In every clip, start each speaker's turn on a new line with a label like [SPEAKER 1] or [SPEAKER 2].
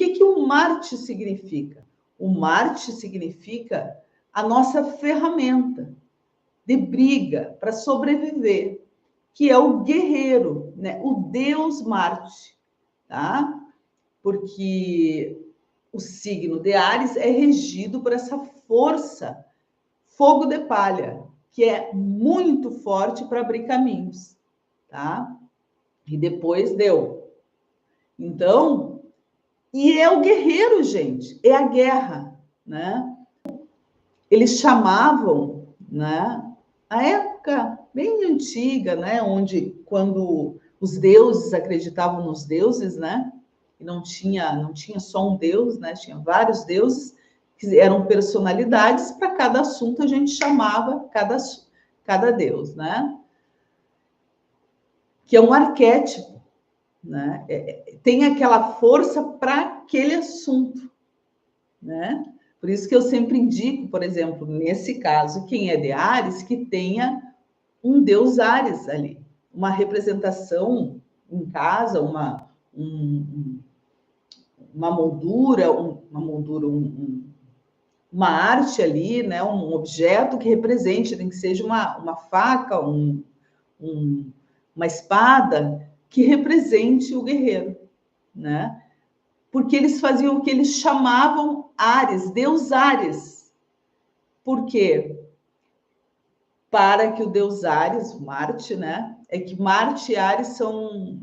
[SPEAKER 1] que o Marte significa? O Marte significa a nossa ferramenta de briga para sobreviver, que é o guerreiro, né? O Deus Marte, tá? Porque o signo de Áries é regido por essa força, fogo de palha, que é muito forte para abrir caminhos, tá? E depois deu. Então, e é o guerreiro, gente, é a guerra, né? Eles chamavam, né? A época bem antiga, né? Onde quando os deuses acreditavam nos deuses, né? E não tinha só um deus, né? Tinha vários deuses que eram personalidades. Para cada assunto a gente chamava cada deus, né? Que é um arquétipo, né? Tem aquela força para aquele assunto, né? Por isso que eu sempre indico, por exemplo, nesse caso, quem é de Áries, que tenha um deus Áries ali, uma representação em casa, uma moldura, uma arte ali, né? Um objeto que represente, tem que seja uma faca, uma espada que represente o guerreiro, né? Porque eles faziam o que eles chamavam Áries, Deus Áries. Por quê? Para que o Deus Áries, Marte, né? É que Marte e Áries são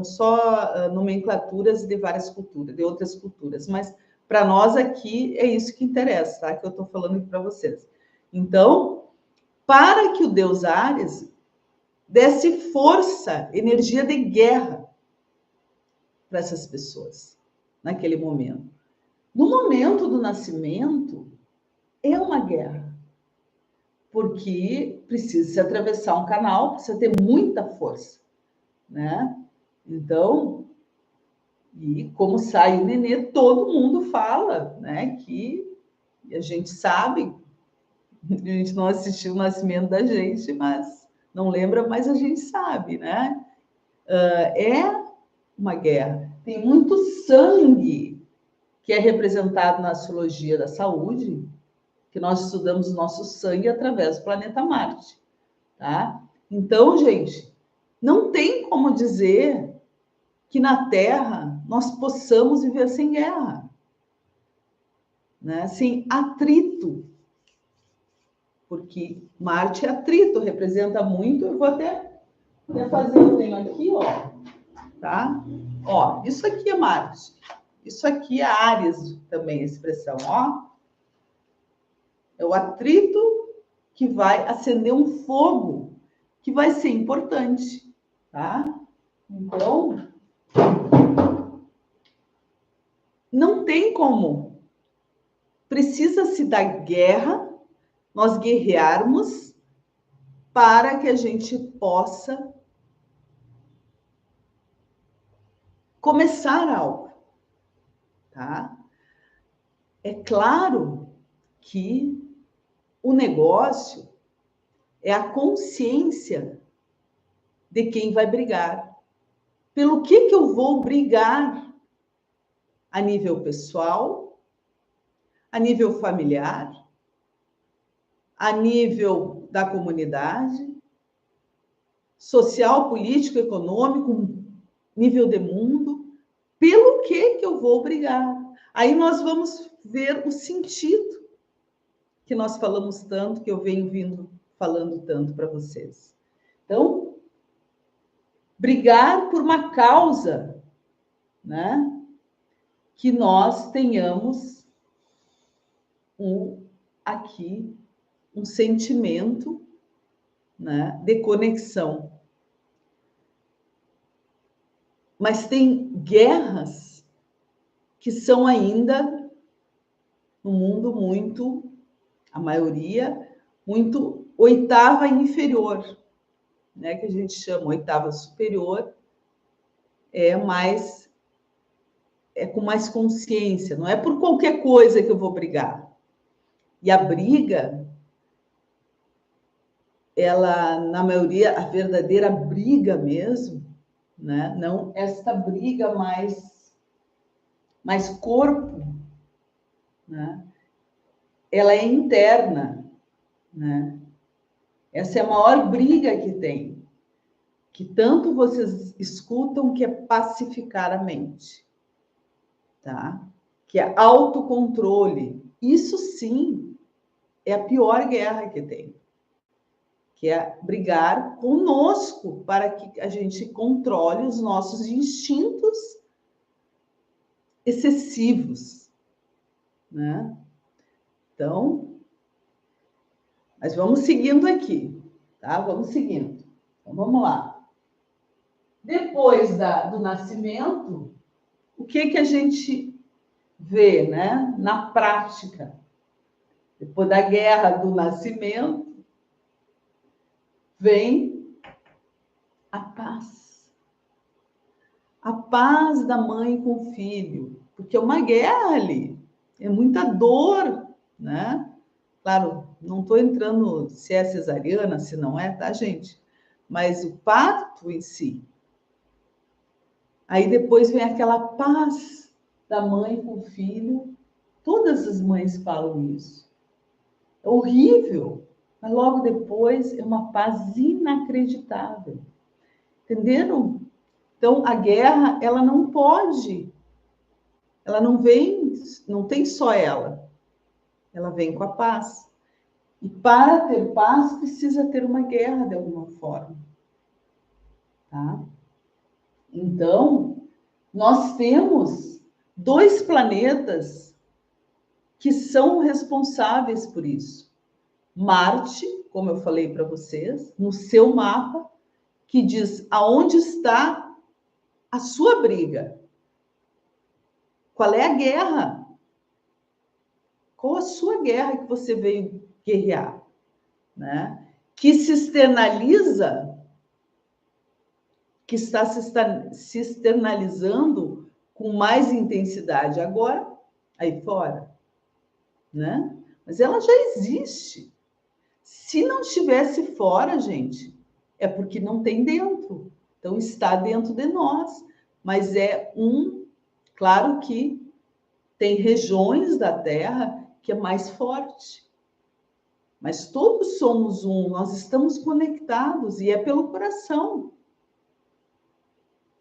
[SPEAKER 1] só nomenclaturas de várias culturas, de outras culturas, mas para nós aqui é isso que interessa, tá? Que eu estou falando aqui para vocês. Então, para que o Deus Áries desse força, energia de guerra para essas pessoas naquele momento. No momento do nascimento, é uma guerra, porque precisa se atravessar um canal, precisa ter muita força, né? Então, e como sai o nenê, todo mundo fala, né? Que a gente sabe, a gente não assistiu o nascimento da gente, mas não lembra, mas a gente sabe, né? É uma guerra. Tem muito sangue que é representado na astrologia da saúde, que nós estudamos o nosso sangue através do planeta Marte, tá? Então, gente, não tem como dizer que na Terra nós possamos viver sem guerra, né? Sem atrito, porque Marte é atrito, representa muito. Eu vou até fazer, eu tenho aqui, ó, tá? Ó, isso aqui é Marte. Isso aqui é Áries também, a expressão, ó. É o atrito que vai acender um fogo que vai ser importante, tá? Então, não tem como. Precisa-se da guerra, nós guerrearmos para que a gente possa começar algo, tá? É claro que o negócio é a consciência de quem vai brigar. Pelo que eu vou brigar a nível pessoal, a nível familiar, a nível da comunidade, social, político, econômico, nível de mundo, pelo que eu vou brigar? Aí nós vamos ver o sentido que nós falamos tanto, que eu venho vindo falando tanto para vocês. Então, brigar por uma causa, né? Que nós tenhamos aqui um sentimento, né, de conexão. Mas tem guerras que são ainda no mundo muito, a maioria, muito oitava inferior, né, que a gente chama oitava superior, é com mais consciência, não é por qualquer coisa que eu vou brigar. E a briga, ela, na maioria, a verdadeira briga mesmo, né? Não esta briga mais Mas corpo, né, ela é interna, né? Essa é a maior briga que tem, que tanto vocês escutam, que é pacificar a mente, tá? Que é autocontrole. Isso sim é a pior guerra que tem, que é brigar conosco para que a gente controle os nossos instintos excessivos, né? Então, mas vamos seguindo aqui, tá? Vamos seguindo. Então, vamos lá. Depois do nascimento, o que a gente vê, né? Na prática, depois da guerra do nascimento, vem a paz. A paz da mãe com o filho, porque é uma guerra ali, é muita dor, né? Claro, não estou entrando se é cesariana, se não é, tá, gente? Mas o parto em si. Aí depois vem aquela paz da mãe com o filho. Todas as mães falam isso. É horrível, mas logo depois é uma paz inacreditável. Entenderam? Então, a guerra, ela não pode, ela não vem, não tem só ela vem com a paz. E para ter paz, precisa ter uma guerra de alguma forma. Tá? Então, nós temos 2 planetas que são responsáveis por isso. Marte, como eu falei para vocês, no seu mapa, que diz aonde está a sua briga. Qual é a guerra? Qual a sua guerra que você veio guerrear? Né? Que se externaliza, que está se externalizando com mais intensidade agora, aí fora. Né? Mas ela já existe. Se não estivesse fora, gente, é porque não tem dentro. Então, está dentro de nós. Mas claro que tem regiões da Terra que é mais forte. Mas todos somos um, nós estamos conectados e é pelo coração.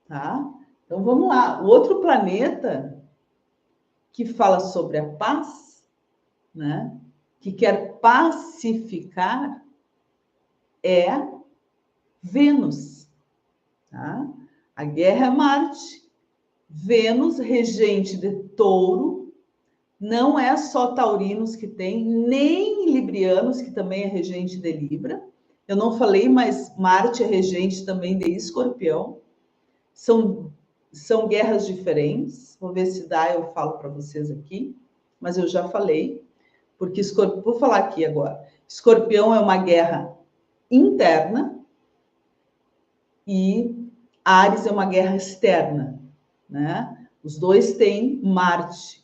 [SPEAKER 1] Tá? Então, vamos lá. O outro planeta que fala sobre a paz, né? Que quer pacificar, é Vênus. Tá? A guerra é Marte. Vênus, regente de Touro, não é só taurinos que tem, nem librianos, que também é regente de Libra. Eu não falei, mas Marte é regente também de Escorpião. São guerras diferentes. Vou ver se dá, eu falo para vocês aqui, mas eu já falei, porque vou falar aqui agora. Escorpião é uma guerra interna e Áries é uma guerra externa, né? Os dois têm Marte.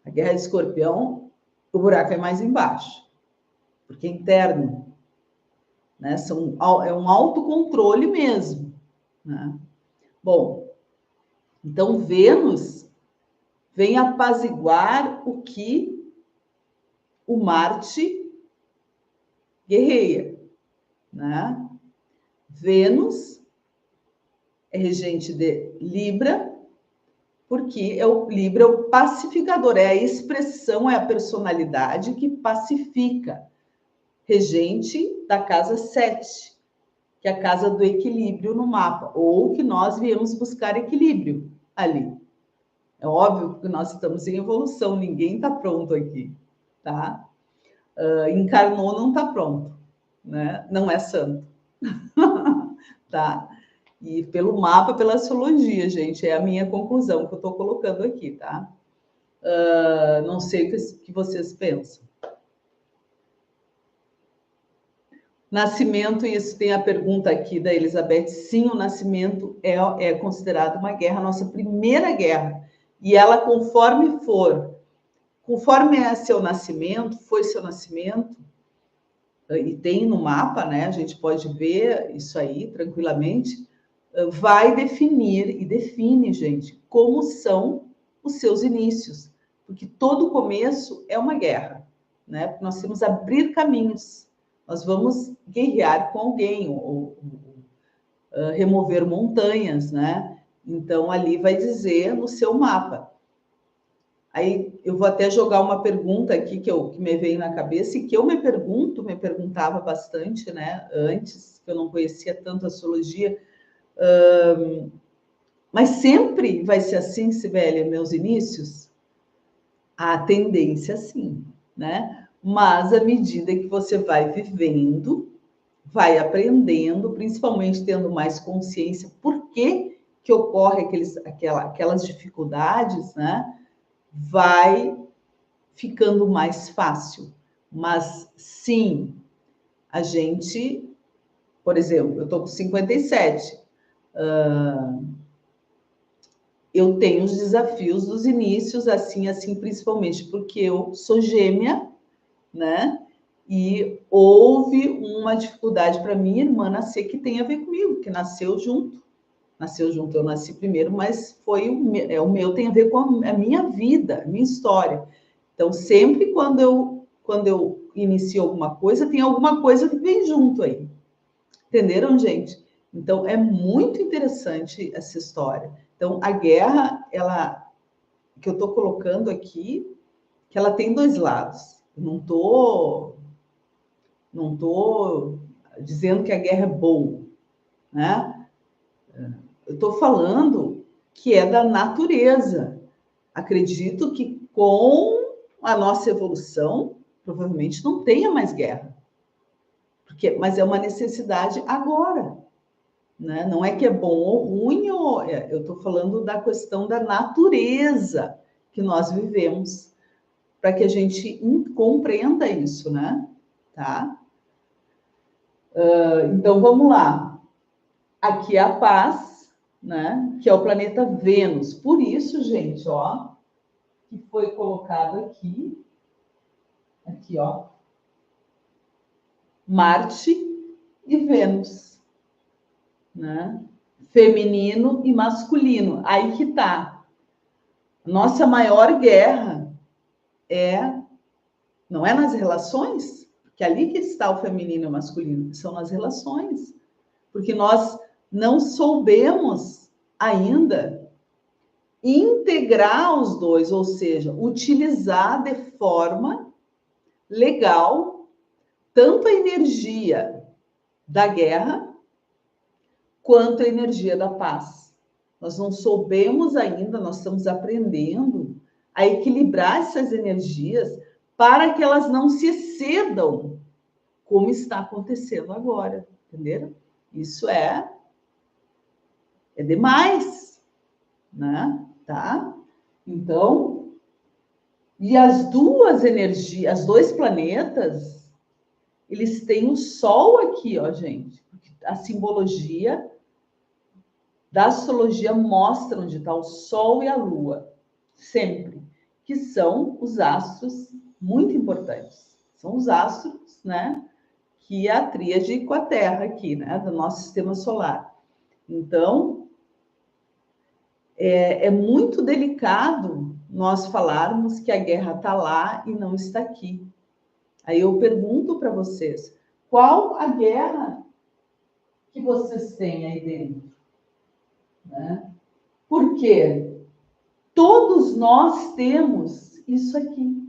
[SPEAKER 1] A guerra de Escorpião, o buraco é mais embaixo, porque é interno, né? É um autocontrole mesmo, né? Bom, então Vênus vem apaziguar o que o Marte guerreia, né? Vênus é regente de Libra, porque Libra é o pacificador, é a expressão, é a personalidade que pacifica. Regente da casa 7, que é a casa do equilíbrio no mapa, ou que nós viemos buscar equilíbrio ali. É óbvio que nós estamos em evolução, ninguém está pronto aqui, tá? Encarnou, não está pronto, né? Não é santo, tá? E pelo mapa, pela astrologia, gente, é a minha conclusão que eu estou colocando aqui, tá? Não sei o que vocês pensam. Nascimento, isso tem a pergunta aqui da Elizabeth. Sim, o nascimento é considerado uma guerra, a nossa primeira guerra. E ela, conforme é seu nascimento, foi seu nascimento, e tem no mapa, né? A gente pode ver isso aí tranquilamente, vai definir e define, gente, como são os seus inícios, porque todo começo é uma guerra, né? Porque nós temos que abrir caminhos, nós vamos guerrear com alguém, ou remover montanhas, né? Então, ali vai dizer no seu mapa. Aí eu vou até jogar uma pergunta aqui que me veio na cabeça e que eu me perguntava bastante, né? Antes, que eu não conhecia tanto a astrologia. Mas sempre vai ser assim, Sibeli, meus inícios? A tendência, sim, né? Mas à medida que você vai vivendo, vai aprendendo, principalmente tendo mais consciência por que ocorre aquelas dificuldades, né? Vai ficando mais fácil. Mas, sim, a gente, por exemplo, eu estou com 57, eu tenho os desafios dos inícios, assim, principalmente porque eu sou gêmea, né? E houve uma dificuldade para minha irmã nascer que tem a ver comigo, que nasceu junto. Nasceu junto, eu nasci primeiro, mas foi o meu tem a ver com a minha vida, a minha história. Então, sempre quando eu inicio alguma coisa, tem alguma coisa que vem junto aí. Entenderam, gente? Então, é muito interessante essa história. Então, a guerra, que eu estou colocando aqui, que ela tem dois lados. Não tô dizendo que a guerra é boa, né? Eu estou falando que é da natureza. Acredito que com a nossa evolução, provavelmente não tenha mais guerra. Mas é uma necessidade agora. Né? Não é que é bom ou ruim, eu estou falando da questão da natureza que nós vivemos, para que a gente compreenda isso, né? Tá? Então, vamos lá. Aqui é a paz, né? Que é o planeta Vênus. Por isso, gente, ó, que foi colocado aqui, ó, Marte e Vênus, né? Feminino e masculino. Aí que tá. Nossa maior guerra não é nas relações, que ali que está o feminino e o masculino, são nas relações. Porque nós não soubemos ainda integrar os dois, ou seja, utilizar de forma legal tanto a energia da guerra quanto a energia da paz. Nós não soubemos ainda, nós estamos aprendendo a equilibrar essas energias para que elas não se excedam, como está acontecendo agora, entenderam? Isso é demais, né? Tá? Então, e as duas energias, os dois planetas, eles têm o Sol aqui, ó, gente. A simbologia da astrologia mostra onde está o Sol e a Lua, sempre, que são os astros muito importantes. São os astros, né? Que é a tríade com a Terra aqui, né? Do nosso sistema solar. Então, é muito delicado nós falarmos que a guerra está lá e não está aqui. Aí eu pergunto para vocês, qual a guerra que vocês têm aí dentro? Né? Porque todos nós temos isso aqui.